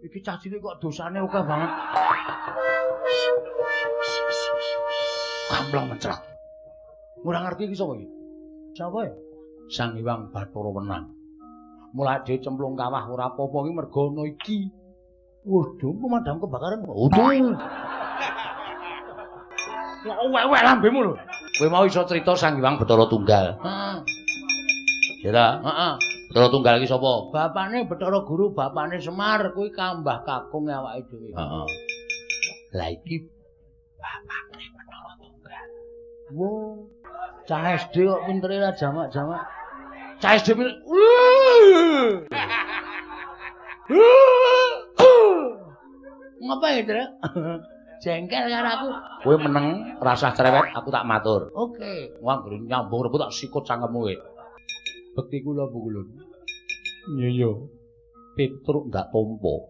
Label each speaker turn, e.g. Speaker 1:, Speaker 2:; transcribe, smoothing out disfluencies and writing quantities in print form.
Speaker 1: Iki cah cilik kok dosane akeh banget. Kamplong mencret. Ora ngerti iki sapa iki? Sapa ya? Sang Hyang Bathara Wenang. Mulai dhewe cemplung kawah ora apa-apa iki mergo ana iki. Waduh, pemadam kebakaran. Waduh. Ya wek-wek lambemu lho. Kowe mau iso crita Sang Hyang Bathara Tunggal. Heeh. Ya ta? Heeh. Bathara Tunggal iki sapa? Bapakne Bathara Guru, bapakne Semar, kuwi kambah kakung awake dhewe. Heeh. Lah iki bapakne Bathara Tunggal. Wo. Cah SD kok pintere ra jamak-jamak. Cah SD pinter. Ngapa ya, Trek? Jengkel karo aku. Kowe meneng rasah cerewet, aku tak matur. Oke. Wong anggere nyambung rebut tak sikut cangkemmu kowe. Bekti kula Bu Kulun. Iya. Petruk ndak tompo.